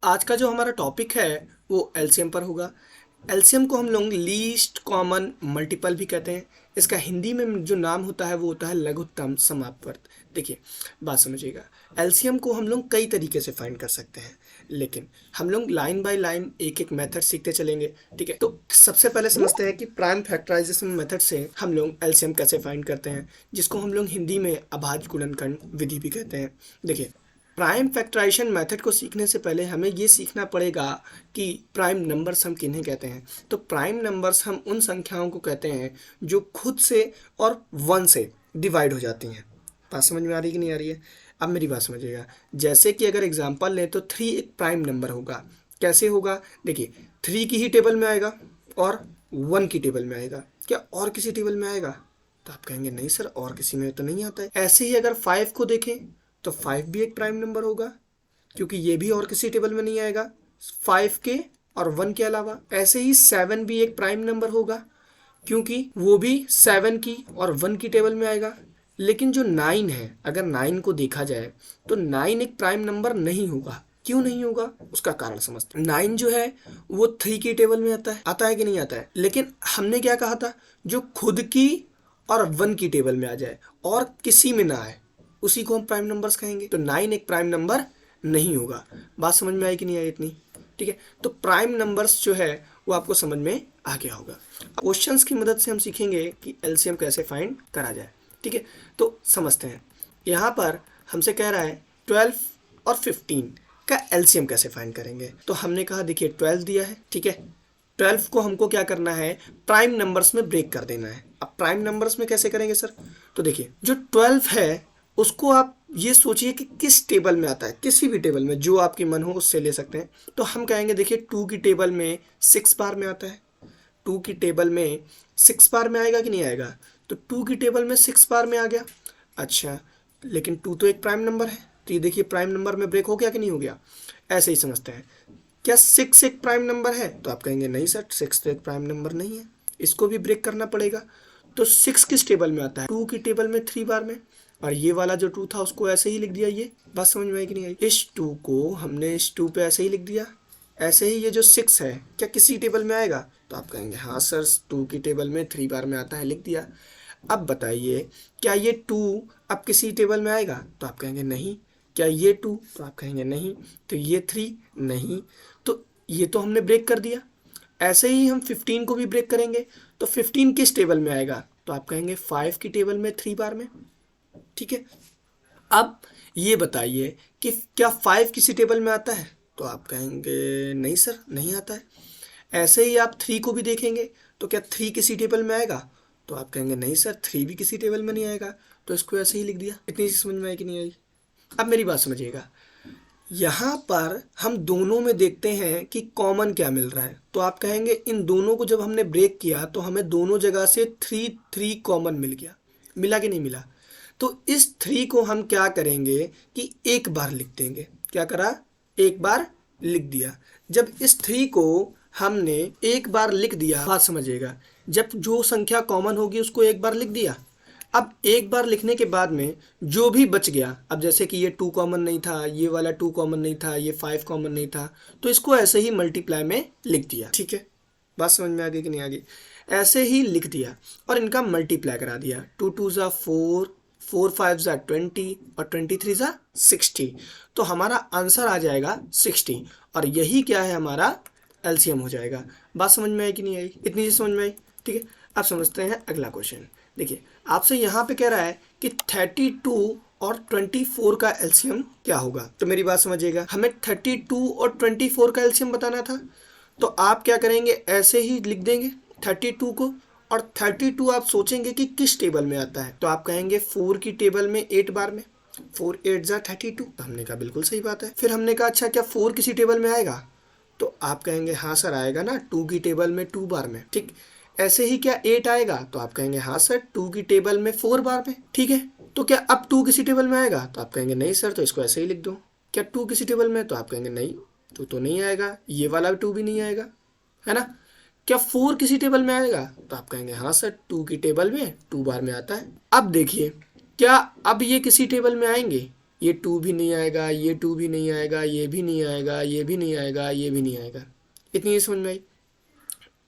आज का जो हमारा टॉपिक है वो एलसीएम पर होगा। एलसीएम को हम लोग लीस्ट कॉमन मल्टीपल भी कहते हैं। इसका हिंदी में जो नाम होता है वो होता है लघुत्तम समापवर्त। देखिए, बात समझिएगा। एलसीएम को हम लोग कई तरीके से फाइंड कर सकते हैं, लेकिन हम लोग लाइन बाय लाइन एक एक मेथड सीखते चलेंगे। ठीक है, तो सबसे पहले समझते हैं कि प्राइम फैक्टराइजेशन मेथड से हम लोग एलसीएम कैसे फाइंड करते हैं, जिसको हम लोग हिंदी में अभाज्य गुणनखंड विधि भी कहते हैं। देखिए, प्राइम फैक्टराइजेशन मेथड को सीखने से पहले हमें ये सीखना पड़ेगा कि प्राइम नंबर्स हम किन्हें कहते हैं। तो प्राइम नंबर्स हम उन संख्याओं को कहते हैं जो खुद से और वन से डिवाइड हो जाती हैं। बात समझ में आ रही कि नहीं आ रही है? अब मेरी बात समझिएगा। जैसे कि अगर एग्जांपल लें तो 3 एक प्राइम नंबर होगा। कैसे होगा? देखिए, 3 की ही टेबल में आएगा और 1 की टेबल में आएगा। क्या और किसी टेबल में आएगा? तो आप कहेंगे नहीं सर, और किसी में तो नहीं आता है। ऐसे ही अगर 5 को देखें तो 5 भी एक प्राइम नंबर होगा, क्योंकि ये भी और किसी टेबल में नहीं आएगा 5 के और 1 के अलावा। ऐसे ही 7 भी एक प्राइम नंबर होगा, क्योंकि वो भी 7 की और 1 की टेबल में आएगा। लेकिन जो 9 है, अगर 9 को देखा जाए तो 9 एक प्राइम नंबर नहीं होगा। क्यों नहीं होगा? उसका कारण समझते हैं। 9 जो है वो 3 की टेबल में आता है कि नहीं आता है? लेकिन हमने क्या कहा था? जो खुद की और 1 की टेबल में आ जाए और किसी में ना आए, उसी को हम प्राइम नंबर्स कहेंगे। तो 9 एक प्राइम नंबर नहीं होगा। बात समझ में आई कि नहीं आई इतनी? ठीक है, तो प्राइम नंबर्स जो है वो आपको समझ में आ गया होगा। क्वेश्चंस की मदद से हम सीखेंगे कि एलसीएम कैसे फाइंड करा जाए। ठीक है, तो समझते हैं। यहाँ पर हमसे कह रहा है 12 और 15 का एलसीएम कैसे फाइंड करेंगे। तो हमने कहा देखिए 12 दिया है, ठीक है, 12 को हमको क्या करना है? प्राइम नंबर्स में ब्रेक कर देना है। अब प्राइम नंबर्स में कैसे करेंगे सर? तो देखिए, जो 12 है उसको आप ये सोचिए कि किस टेबल में आता है। किसी भी टेबल में जो आपकी मन हो उससे ले सकते हैं। तो हम कहेंगे देखिए 2 की टेबल में 6 बार में आता है। 2 की टेबल में 6 बार में आएगा कि नहीं आएगा? तो 2 की टेबल में 6 बार में आ गया। अच्छा, लेकिन 2 तो एक प्राइम नंबर है, तो ये देखिए प्राइम नंबर में ब्रेक हो गया कि नहीं हो गया? ऐसे ही समझते हैं। क्या 6 एक प्राइम नंबर है? तो आप कहेंगे नहीं सर, 6 तो एक प्राइम नंबर नहीं है, इसको भी ब्रेक करना पड़ेगा। तो 6 किस टेबल में आता है? 2 की टेबल में 3 बार में। और ये वाला जो 2 था उसको ऐसे ही लिख दिया। ये बात समझ में आई कि नहीं आई? इस 2 को हमने इस 2 पे ऐसे ही लिख दिया। ऐसे ही ये जो 6 है क्या किसी टेबल में आएगा? तो आप कहेंगे हाँ सर, 2 की टेबल में 3 बार में आता है, लिख दिया। अब बताइए, क्या ये 2 अब किसी टेबल में आएगा? तो आप कहेंगे नहीं। क्या ये 2? तो आप कहेंगे नहीं। तो ये 3? नहीं। तो ये तो हमने ब्रेक कर दिया। ऐसे ही हम 15 को भी ब्रेक करेंगे। तो 15 किस टेबल में आएगा? तो आप कहेंगे 5 की टेबल में 3 बार में। ठीक है, अब ये बताइए कि क्या 5 किसी टेबल में आता है? तो आप कहेंगे नहीं सर, नहीं आता है। ऐसे ही आप 3 को भी देखेंगे तो क्या 3 किसी टेबल में आएगा? तो आप कहेंगे नहीं सर, 3 भी किसी टेबल में नहीं आएगा। तो इसको ऐसे ही लिख दिया। इतनी सी समझ में आई कि नहीं आई? अब मेरी बात समझिएगा। यहाँ पर हम दोनों में देखते हैं कि कॉमन क्या मिल रहा है। तो आप कहेंगे इन दोनों को जब हमने ब्रेक किया तो हमें दोनों जगह से 3 कॉमन मिल गया। मिला कि नहीं मिला? तो इस 3 को हम क्या करेंगे कि एक बार लिख देंगे। क्या करा? एक बार लिख दिया। जब इस 3 को हमने एक बार लिख दिया, बात समझिएगा, जब जो संख्या कॉमन होगी उसको एक बार लिख दिया। अब एक बार लिखने के बाद में जो भी बच गया, अब जैसे कि ये 2 कॉमन नहीं था, ये वाला 2 कॉमन नहीं था, ये 5 कॉमन नहीं था, तो इसको ऐसे ही मल्टीप्लाई में लिख दिया। ठीक है, बात समझ में आ गई कि नहीं आ गई? ऐसे ही लिख दिया और इनका मल्टीप्लाई करा दिया। 2 2 ज़ा 4, 4 5 ज़ा 20 और 23 ज़ा 60। तो हमारा आंसर आ जाएगा 60 और यही क्या है? हमारा एलसीएम हो जाएगा। बात समझ में आई कि नहीं आई? इतनी सी समझ में आई? ठीक है, अब समझते हैं अगला क्वेश्चन। देखिए, आपसे यहाँ पे कह रहा है कि 32 और 24 का एलसीएम क्या होगा। तो मेरी बात समझिएगा, हमें 32 और 24 का एलसीएम बताना था। तो आप क्या करेंगे? ऐसे ही लिख देंगे 32 को, और 32 आप सोचेंगे कि किस टेबल में आता है। तो आप कहेंगे 4 की टेबल में 8 बार में। 4 8 ज़ा 32। तो हमने कहा बिल्कुल सही बात है। फिर हमने कहा अच्छा, क्या 4 किसी टेबल में आएगा? तो आप कहेंगे हाँ सर आएगा ना, 2 की टेबल में 2 बार में। ठीक, ऐसे ही क्या 8 आएगा? तो आप कहेंगे हाँ सर, 2 की टेबल में 4 बार में। ठीक है, तो क्या अब 2 किसी टेबल में आएगा? तो आप कहेंगे नहीं सर, तो इसको ऐसे ही लिख दो। क्या 2 किसी टेबल में? तो आप कहेंगे नहीं, 2 तो नहीं आएगा, ये वाला 2 भी नहीं आएगा, है ना। क्या 4 किसी टेबल में आएगा? तो आप कहेंगे हाँ सर, 2 की टेबल में 2 बार में आता है। अब देखिए, क्या अब ये किसी टेबल में आएंगे? ये 2 भी नहीं आएगा, ये 2 भी नहीं आएगा, ये भी नहीं आएगा, ये भी नहीं आएगा, ये भी नहीं आएगा। इतनी ही समझ में आई।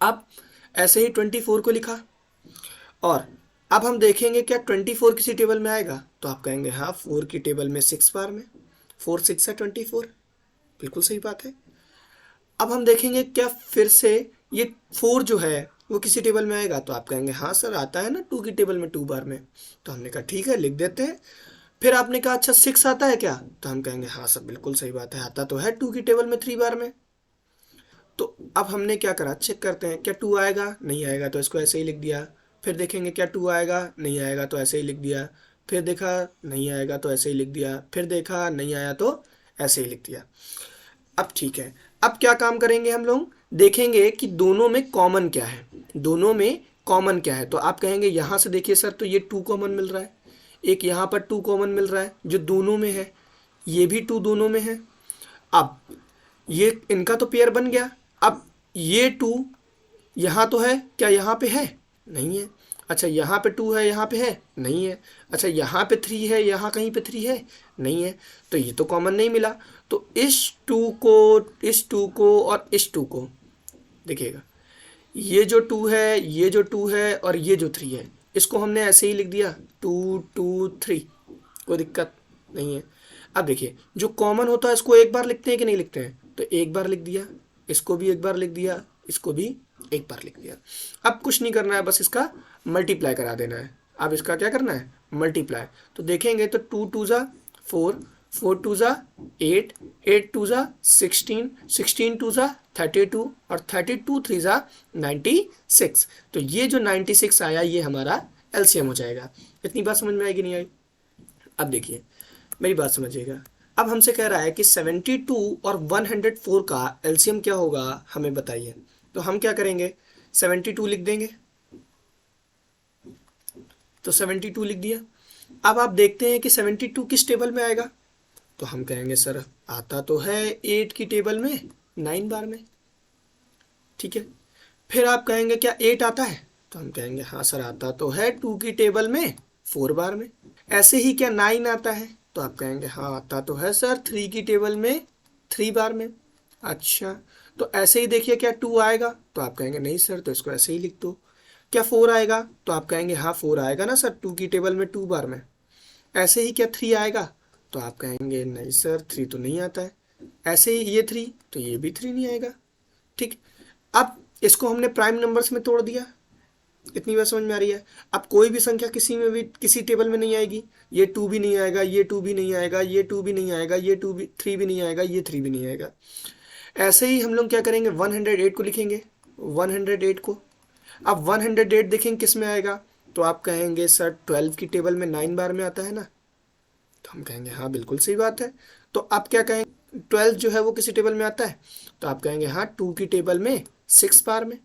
अब ऐसे ही 24 को लिखा, और अब हम देखेंगे क्या 24 किसी टेबल में आएगा, तो आप कहेंगे हाँ 4 की टेबल में 6 बार में, 4 6 है 24, बिल्कुल सही बात है। अब हम देखेंगे क्या फिर से ये 4 जो है वो किसी टेबल में आएगा, तो आप कहेंगे हाँ सर आता है ना 2 की टेबल में 2 बार में, तो हमने कहा ठीक है लिख देते हैं। फिर आपने कहा अच्छा 6 आता है क्या, तो हम कहेंगे हाँ सर बिल्कुल सही बात है, आता तो है 2 की टेबल में 3 बार में। तो अब हमने क्या करा, चेक करते हैं क्या 2 आएगा, नहीं आएगा तो इसको ऐसे ही लिख दिया। फिर देखेंगे क्या 2 आएगा, नहीं आएगा तो ऐसे ही लिख दिया। फिर देखा नहीं आएगा तो ऐसे ही लिख दिया। फिर देखा नहीं आया तो ऐसे ही लिख दिया। अब ठीक है, अब क्या काम करेंगे हम लोग, देखेंगे कि दोनों में कॉमन क्या है, दोनों में कॉमन क्या है। तो आप कहेंगे यहाँ से देखिए सर तो ये 2 कॉमन मिल रहा है, एक यहाँ पर 2 कॉमन मिल रहा है जो दोनों में है, ये भी 2 दोनों में है। अब ये इनका तो पेयर बन गया। अब ये 2 यहाँ तो है क्या, यहाँ पे है, नहीं है। अच्छा यहाँ पे 2 है, यहाँ पे है, नहीं है। अच्छा यहाँ पे 3 है, यहाँ कहीं पे 3 है, नहीं है। तो ये तो कॉमन नहीं मिला। तो इस 2 को, इस 2 को और इस 2 को देखिएगा, ये जो 2 है, ये जो 2 है और ये जो 3 है, इसको हमने ऐसे ही लिख दिया 2 2 3, कोई दिक्कत नहीं है। अब देखिए जो कॉमन होता है इसको एक बार लिखते हैं कि नहीं लिखते हैं, तो एक बार लिख दिया, इसको भी एक बार लिख दिया, इसको भी एक बार लिख दिया। अब कुछ नहीं करना है, बस इसका मल्टीप्लाई करा देना है। अब इसका क्या करना है, मल्टीप्लाई। तो देखेंगे तो 2 2 ज़ा 4, 4 2 ज़ा 8, 8 2 ज़ा 16, 16 2 ज़ा 32 और 32 3 ज़ा 96। तो ये जो 96 आया ये हमारा एलसीएम हो जाएगा। इतनी बात समझ में आएगी नहीं आई। अब देखिए मेरी बात समझिएगा, अब हमसे कह रहा है कि 72 और 104 का एलसीएम क्या होगा हमें बताइए। तो हम क्या करेंगे, 72 लिख देंगे, तो 72 लिख दिया। अब आप देखते हैं कि 72 किस टेबल में आएगा, तो हम कहेंगे सर आता तो है 8 की टेबल में 9 बार में, ठीक है। फिर आप कहेंगे क्या 8 आता है, तो हम कहेंगे हाँ सर आता तो है 2 की टेबल में 4 बार में। ऐसे ही क्या 9 आता है, तो आप कहेंगे हाँ आता तो है सर 3 की टेबल में 3 बार में। अच्छा तो ऐसे ही देखिए क्या 2 आएगा, तो आप कहेंगे नहीं सर तो इसको ऐसे ही लिख दो। क्या 4 आएगा, तो आप कहेंगे हाँ 4 आएगा ना सर 2 की टेबल में 2 बार में। ऐसे ही क्या 3 आएगा, तो आप कहेंगे नहीं सर 3 तो नहीं आता है। ऐसे ही ये 3, तो ये भी 3 नहीं आएगा, ठीक। अब इसको हमने प्राइम नंबर्स में तोड़ दिया। इतनी बात समझ में आ रही है। अब कोई भी संख्या किसी में भी किसी टेबल में नहीं आएगी, ये 2 भी नहीं आएगा, ये 2 भी नहीं आएगा, ये 2 भी नहीं आएगा, ये 2 भी 3 भी नहीं आएगा, ये 3 भी नहीं आएगा। ऐसे ही हम लोग क्या करेंगे 108 को लिखेंगे, 108 को। अब 108 देखेंगे किस में आएगा, तो आप कहेंगे सर 12 की टेबल में 9 बार में आता है ना, तो हम कहेंगे हाँ बिल्कुल सही बात है। तो आप क्या कहेंगे 12 जो है वो किसी टेबल में आता है, तो आप कहेंगे हाँ 2 की टेबल में 6 बार में।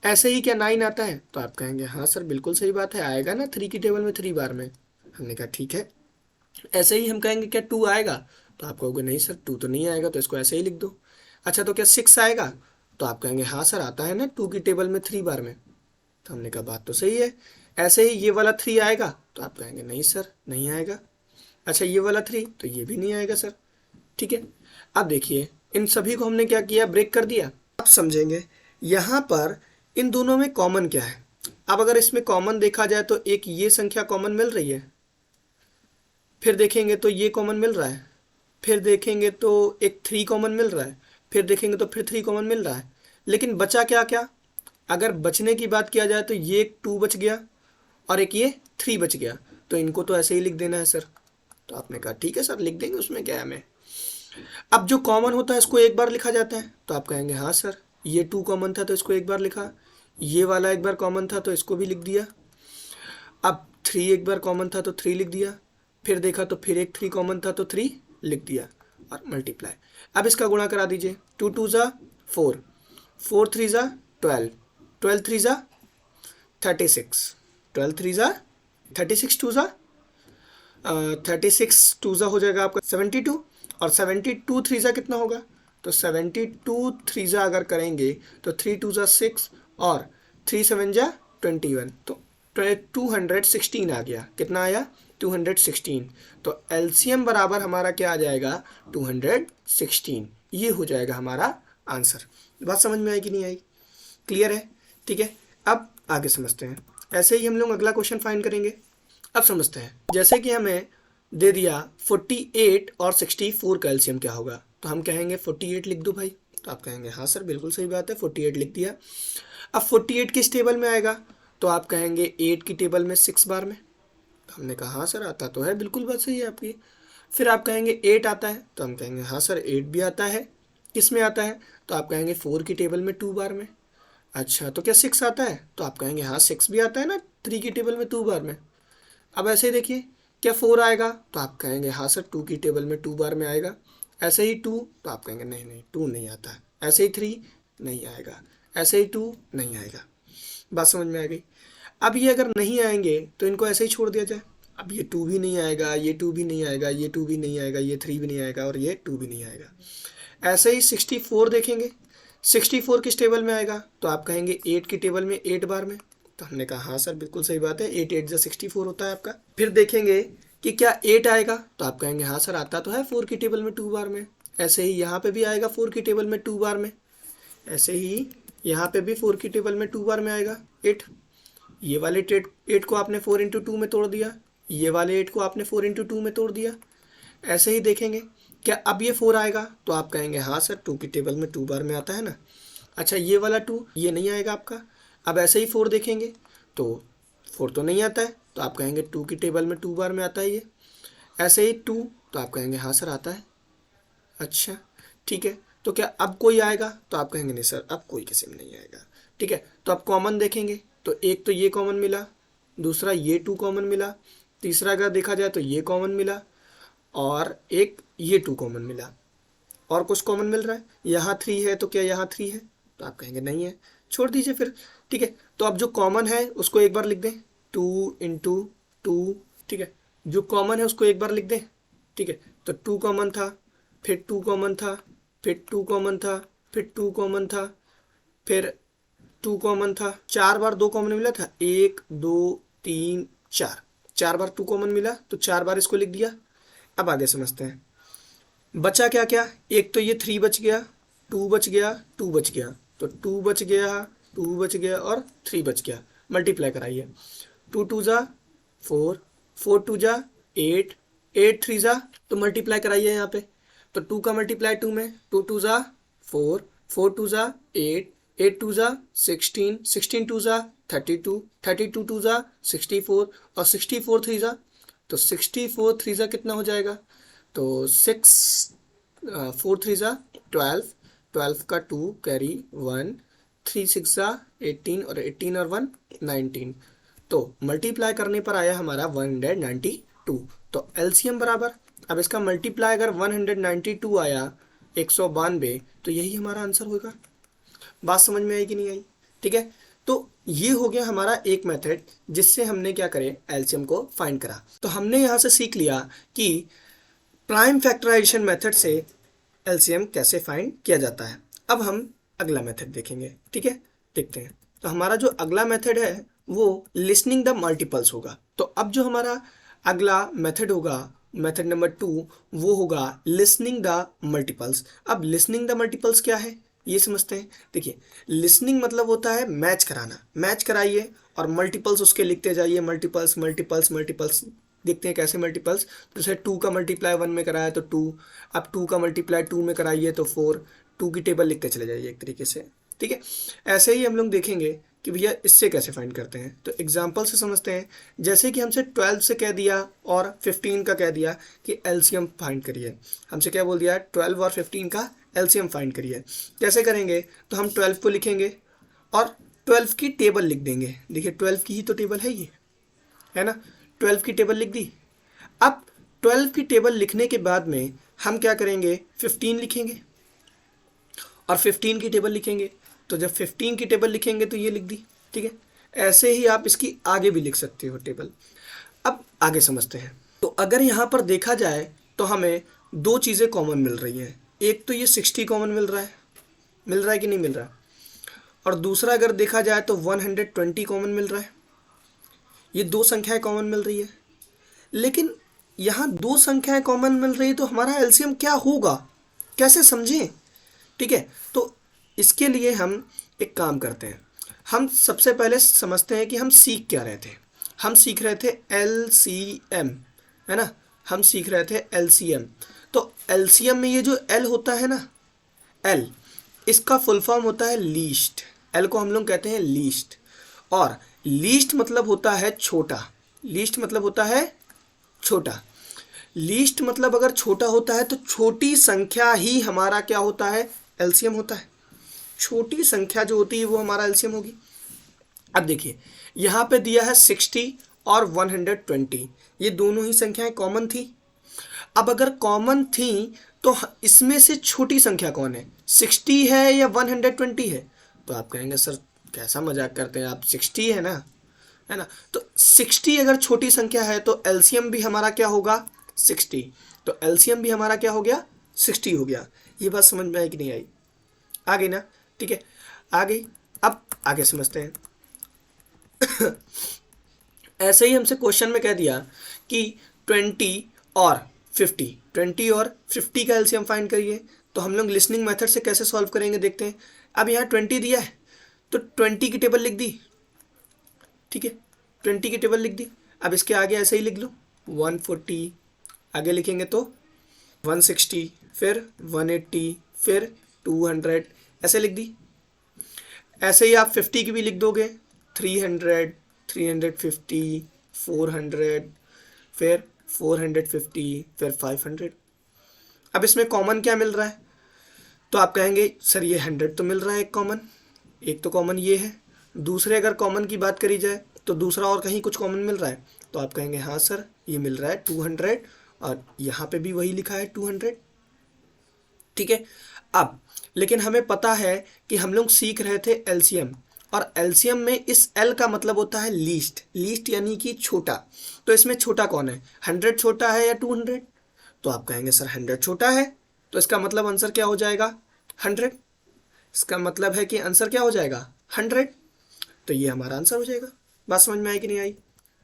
ऐसे ही क्या 9 आता है, तो आप कहेंगे हाँ सर बिल्कुल सही बात है, आएगा ना 3 की टेबल में 3 बार में। हमने कहा ठीक है। ऐसे ही हम कहेंगे क्या 2 आएगा, तो आप कहोगे नहीं सर 2 तो नहीं आएगा, तो इसको ऐसे ही लिख दो। अच्छा तो क्या 6 आएगा, तो आप कहेंगे हाँ सर आता है ना 2 की टेबल में 3 बार में। तो हमने कहा बात तो सही है। ऐसे ही ये वाला 3 आएगा, तो आप कहेंगे नहीं सर नहीं आएगा। अच्छा ये वाला 3, तो ये भी नहीं आएगा सर, ठीक है। अब देखिए इन सभी को हमने क्या किया, ब्रेक कर दिया। अब समझेंगे यहाँ पर इन दोनों में कॉमन क्या है। अब अगर इसमें कॉमन देखा जाए तो एक ये संख्या कॉमन मिल रही है, फिर देखेंगे तो ये कॉमन मिल रहा है, फिर देखेंगे तो एक 3 कॉमन मिल रहा है, फिर देखेंगे तो फिर 3 कॉमन मिल रहा है। लेकिन बचा क्या क्या, अगर बचने की बात किया जाए तो ये एक 2 बच गया और एक ये 3 बच गया, तो इनको तो ऐसे ही लिख देना है सर। तो आपने कहा ठीक है सर लिख देंगे, उसमें क्या है हमें। अब जो कॉमन होता है इसको एक बार लिखा जाता है, तो आप कहेंगे हाँ सर ये 2 कॉमन था तो इसको एक बार लिखा, ये वाला एक बार कॉमन था तो इसको भी लिख दिया। अब 3 एक बार कॉमन था तो 3 लिख दिया, फिर देखा तो फिर एक 3 कॉमन था तो 3 लिख दिया और मल्टीप्लाई। अब इसका गुणा करा दीजिए, 2 2 ज़ा 4, 4 3 ज़ा 12, 12 3 ज़ा 36, 12 3 ज़ा 36, 2 ज़ा 36, 2 ज़ा हो जाएगा आपका 72, और 72 3 ज़ा कितना होगा, तो 72 3 ज़ा अगर करेंगे तो 3 2 ज़ा 6 और 3 7 ज़ा 21, तो 216 आ गया। कितना आया, 216। तो एलसीएम बराबर हमारा क्या आ जाएगा 216, ये हो जाएगा हमारा आंसर। बात समझ में आई कि नहीं आई? क्लियर है? ठीक है, अब आगे समझते हैं। ऐसे ही हम लोग अगला क्वेश्चन फाइंड करेंगे। अब समझते हैं, जैसे कि हमें दे दिया 48 और 64 का एलसीएम क्या होगा, तो हम कहेंगे 48 लिख दो भाई। तो आप कहेंगे हाँ सर बिल्कुल सही बात है, 48 लिख दिया। अब 48 किस टेबल में आएगा, तो आप कहेंगे 8 की टेबल में 6 बार में। तो हमने कहा हाँ सर आता तो है, बिल्कुल बात सही है आपकी। फिर आप कहेंगे 8 आता है, तो हम कहेंगे हाँ सर 8 भी आता है। किस में आता है, तो आप कहेंगे 4 की टेबल में 2 बार में। अच्छा तो क्या 6 आता है, तो आप कहेंगे हाँ 6 भी आता है ना 3 की टेबल में 2 बार में। अब ऐसे ही देखिए, क्या 4 आएगा, तो आप कहेंगे हाँ सर 2 की टेबल में 2 बार में आएगा। ऐसे ही 2, तो आप कहेंगे नहीं नहीं 2 नहीं आता है। ऐसे ही 3 नहीं आएगा, ऐसे ही 2 नहीं आएगा। बात समझ में आ गई? अब ये अगर नहीं आएंगे तो इनको ऐसे ही छोड़ दिया जाए। अब ये 2 भी नहीं आएगा, ये 2 भी नहीं आएगा, ये 2 भी नहीं आएगा, ये 3 भी नहीं आएगा और ये 2 भी नहीं आएगा। ऐसे ही 64 देखेंगे, 64 किस टेबल में आएगा, तो आप कहेंगे 8 की टेबल में 8 बार में। तो हमने कहा हाँ सर बिल्कुल सही बात है, 8 8 जा 64 होता है आपका। फिर देखेंगे कि क्या 8 आएगा, तो आप कहेंगे हाँ सर आता तो है 4 की टेबल में 2 बार में। ऐसे ही यहाँ पे भी आएगा 4 की टेबल में 2 बार में। ऐसे ही यहाँ पे भी 4 की टेबल में 2 बार में आएगा 8। ये वाले 8 को आपने 4 इंटू 2 में तोड़ दिया, ये वाले 8 को आपने 4 इंटू 2 में तोड़ दिया। ऐसे ही देखेंगे क्या अब ये 4 आएगा, तो आप कहेंगे हाँ सर 2 की टेबल में 2 बार में आता है ना। अच्छा ये वाला 2 ये नहीं आएगा आपका। अब ऐसे ही 4 देखेंगे तो 4 तो नहीं आता है, तो आप कहेंगे 2 की टेबल में 2 बार में आता है ये। ऐसे ही 2, तो आप कहेंगे हाँ सर आता है। अच्छा ठीक है, तो क्या अब कोई आएगा, तो आप कहेंगे नहीं सर अब कोई किसी में नहीं आएगा। ठीक है, तो अब कॉमन देखेंगे तो एक तो ये कॉमन मिला, दूसरा ये 2 कॉमन मिला, तीसरा अगर देखा जाए तो ये कॉमन मिला और एक ये 2 कॉमन मिला। और कुछ कॉमन मिल रहा है, यहाँ 3 है, तो क्या यहाँ 3 है, तो आप कहेंगे नहीं है, छोड़ दीजिए फिर। ठीक है, तो अब जो कॉमन है उसको एक बार लिख दें, 2 इंटू 2। ठीक है, जो कॉमन है उसको एक बार लिख दें। ठीक है, तो 2 कॉमन था, फिर 2 कॉमन था, फिर 2 कॉमन था, फिर 2 कॉमन था, फिर 2 कॉमन था। 4 बार 2 कॉमन मिला था, 1 2 3 4, 4 बार 2 कॉमन मिला तो 4 बार इसको लिख दिया। अब आगे समझते हैं, बचा क्या क्या, एक तो ये 3 बच गया, 2 बच गया, 2 बच गया, तो 2 बच गया, 2 बच गया और 3 बच गया। मल्टीप्लाई कराइए, 2 2 जा 4, 4 2 जा 8, 8 3 जा, तो मल्टीप्लाई कराइए यहाँ पे। तो 2 का मल्टीप्लाई 2 में, 2 2 जा 4, 4 2 जा 8, 8 2 जा 16, 16 2 जा 32, 32 2 जा 64 और 64 3 जा, तो 64 3 जा कितना हो जाएगा, तो 6 4 3 जा 12, 12 का 2 कैरी 1, 3 6 जा 18 और 18 और 1 19। तो मल्टीप्लाई करने पर आया हमारा 192। तो एलसीएम बराबर, अब इसका मल्टीप्लाई अगर 192 आया 192, तो यही हमारा आंसर होगा। बात समझ में आई कि नहीं आई? ठीक है, तो ये हो गया हमारा एक मेथड जिससे हमने क्या करे एलसीएम को फाइंड करा। तो हमने यहाँ से सीख लिया कि प्राइम फैक्टराइजेशन मेथड से एलसीएम कैसे फाइंड किया जाता है। अब हम अगला मेथड देखेंगे। ठीक है, देखते हैं। तो हमारा जो अगला मेथड है वो लिसनिंग द मल्टीपल्स होगा। तो अब जो हमारा अगला मेथड होगा, मेथड नंबर 2, वो होगा लिसनिंग द मल्टीपल्स। अब लिसनिंग द मल्टीपल्स क्या है ये समझते हैं। देखिए, लिसनिंग मतलब होता है मैच कराना, मैच कराइए और मल्टीपल्स उसके लिखते जाइए, मल्टीपल्स मल्टीपल्स मल्टीपल्स। देखते हैं कैसे मल्टीपल्स। जैसे 2 का मल्टीप्लाई 1 में कराया तो 2, अब 2 का मल्टीप्लाई 2 में कराइए तो 4, 2 की टेबल लिखते चले जाइए एक तरीके से। ठीक है, ऐसे ही हम लोग देखेंगे कि भैया इससे कैसे फाइंड करते हैं। तो एग्जाम्पल से समझते हैं। जैसे कि हमसे 12 से कह दिया और 15 का कह दिया कि एलसीएम फाइंड करिए। हमसे क्या बोल दिया, 12 और 15 का एलसीएम फाइंड करिए। कैसे करेंगे, तो हम 12 को लिखेंगे और 12 की टेबल लिख देंगे। देखिए 12 की ही तो टेबल है ये, है ना। 12 की टेबल लिख दी। अब 12 की टेबल लिखने के बाद में हम क्या करेंगे, 15 लिखेंगे और 15 की टेबल लिखेंगे। तो जब 15 की टेबल लिखेंगे तो ये लिख दी। ठीक है, ऐसे ही आप इसकी आगे भी लिख सकते हो टेबल। अब आगे समझते हैं। तो अगर यहाँ पर देखा जाए तो हमें 2 चीज़ें कॉमन मिल रही हैं। एक तो ये 60 कॉमन मिल रहा है कि नहीं मिल रहा, और दूसरा अगर देखा जाए तो 120 कॉमन मिल रहा है। ये 2 संख्याएं कॉमन मिल रही है। लेकिन यहाँ दो संख्याएं कॉमन मिल रही तो हमारा एलसीएम क्या होगा, कैसे समझें? ठीक है, तो इसके लिए हम एक काम करते हैं। हम सबसे पहले समझते हैं कि हम सीख क्या रहे थे। हम सीख रहे थे एलसीएम, है ना, हम सीख रहे थे एलसीएम। तो एलसीएम में ये जो एल होता है ना, एल, इसका फुल फॉर्म होता है लीस्ट। एल को हम लोग कहते हैं लीस्ट, और लीस्ट मतलब होता है छोटा। लीस्ट मतलब होता है छोटा। लीस्ट मतलब अगर छोटा होता है तो छोटी संख्या ही हमारा क्या होता है, एलसीएम होता है। छोटी संख्या जो होती है वो हमारा एलसीएम होगी। अब देखिए यहाँ पे दिया है 60 और 120, ये दोनों ही संख्याएं कॉमन थी। अब अगर कॉमन थी तो इसमें से छोटी संख्या कौन है, 60 है या 120 है? तो आप कहेंगे सर कैसा मजाक करते हैं आप, 60 है ना, है ना। तो 60 अगर छोटी संख्या है तो एलसीएम भी हमारा क्या होगा, 60। तो एलसीएम भी हमारा क्या हो गया, 60 हो गया। ये बात समझ में आई कि नहीं आई? आ गई ना, ठीक है, आ गई। अब आगे समझते हैं। ऐसे ही हमसे क्वेश्चन में कह दिया कि 20 और 50 का एलसीएम फाइंड करिए। तो हम लोग लिसनिंग मेथड से कैसे सॉल्व करेंगे देखते हैं। अब यहाँ 20 दिया है तो 20 की टेबल लिख दी, ठीक है, 20 की टेबल लिख दी। अब इसके आगे ऐसे ही लिख लो 140, आगे लिखेंगे तो 160, फिर 180, फिर 200, ऐसे लिख दी। ऐसे ही आप 50 की भी लिख दोगे, 300, 350, 400, फिर 450, फिर 500। अब इसमें कॉमन क्या मिल रहा है? तो आप कहेंगे सर ये 100 तो मिल रहा है, एक कॉमन, एक तो कॉमन ये है। दूसरे अगर कॉमन की बात करी जाए तो दूसरा और कहीं कुछ कॉमन मिल रहा है? तो आप कहेंगे हाँ सर ये मिल रहा है 200, और यहाँ पे भी वही लिखा है 200, ठीक है। अब लेकिन हमें पता है कि हम लोग सीख रहे थे एलसीएम, और एलसीएम में इस एल का मतलब होता है लीस्ट। लीस्ट यानी कि छोटा। तो इसमें छोटा कौन है, 100 छोटा है या 200? तो आप कहेंगे सर 100 छोटा है, तो इसका मतलब आंसर क्या हो जाएगा, 100। इसका मतलब है कि आंसर क्या हो जाएगा, 100। तो ये हमारा आंसर हो जाएगा। बात समझ में आई कि नहीं आई?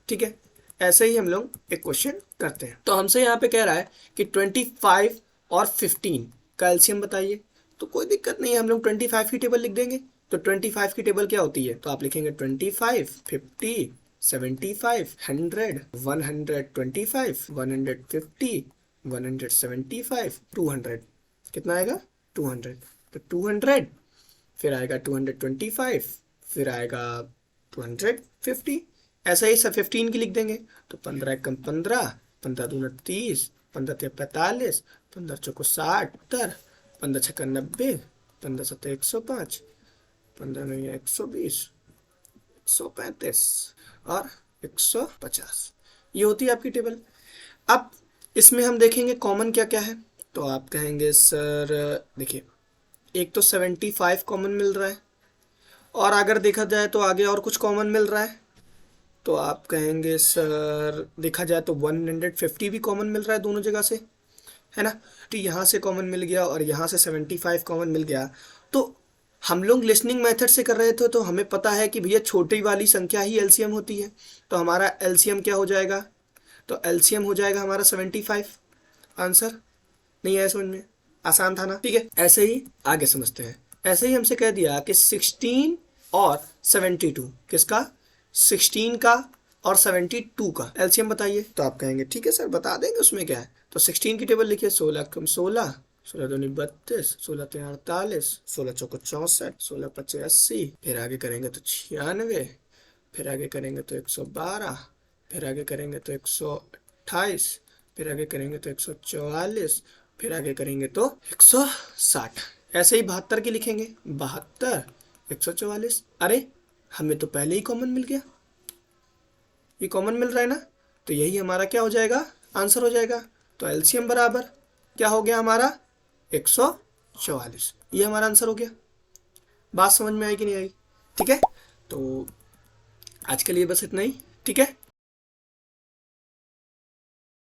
ठीक है, ऐसे ही हम लोग एक क्वेश्चन करते हैं। तो हमसे यहाँ पे कह रहा है कि 25 और 15 का एलसीएम बताइए। तो कोई दिक्कत नहीं है, हम लोग 25 की टेबल लिख देंगे। तो 25 की टेबल क्या होती है? तो आप लिखेंगे 25, 50, 75, 100, 125, 150, 175, 200। कितना आएगा, 200। तो 200, फिर आएगा 225, फिर आएगा 250। ऐसा ही सब 15 की लिख देंगे। तो 15 कम 15, 15 दूना 30, 15 तिया 45, 15 चौको 60, 15 छक्का 90, 15 सत्ता 105, 15 नहीं 120, 135 और 150। ये होती है आपकी टेबल। अब इसमें हम देखेंगे कॉमन क्या क्या है। तो आप कहेंगे सर देखिए, एक तो 75 कॉमन मिल रहा है, और अगर देखा जाए तो आगे और कुछ कॉमन मिल रहा है। तो आप कहेंगे सर देखा जाए तो 150 भी कॉमन मिल रहा है दोनों जगह से, है ना। तो यहाँ से कॉमन मिल गया और यहाँ से 75 कॉमन मिल गया। तो हम लोग लिसनिंग मेथड से कर रहे थे तो हमें पता है कि भैया छोटी वाली संख्या ही एलसीएम होती है। तो हमारा एलसीएम क्या हो जाएगा, तो एलसीएम हो जाएगा हमारा 75। आंसर नहीं आया समझ में, आसान था ना, ठीक है। ऐसे ही आगे समझते हैं। ऐसे ही हमसे कह दिया कि 16 और 72, किसका, 16 का और 72 का एलसीएम बताइए। तो आप कहेंगे ठीक है सर बता देंगे, उसमें क्या है। तो 16 की टेबल लिखिए, 16 कम 16, 16 दूनी 32, 16 तीन 48, 16 चौको 64, 16 पच्चे 80, फिर आगे करेंगे तो 96, फिर आगे करेंगे तो 112, फिर आगे करेंगे तो 128, फिर आगे करेंगे तो 144, फिर आगे करेंगे तो 160। ऐसे ही 72 की लिखेंगे, 72, 144। अरे हमें तो पहले ही कॉमन मिल गया, ये कॉमन मिल रहा है ना, तो यही हमारा क्या हो जाएगा, आंसर हो जाएगा। तो एलसीएम बराबर क्या हो गया हमारा, 144। ये हमारा आंसर हो गया। बात समझ में आई कि नहीं आई? ठीक है, तो आज के लिए बस इतना ही, ठीक है।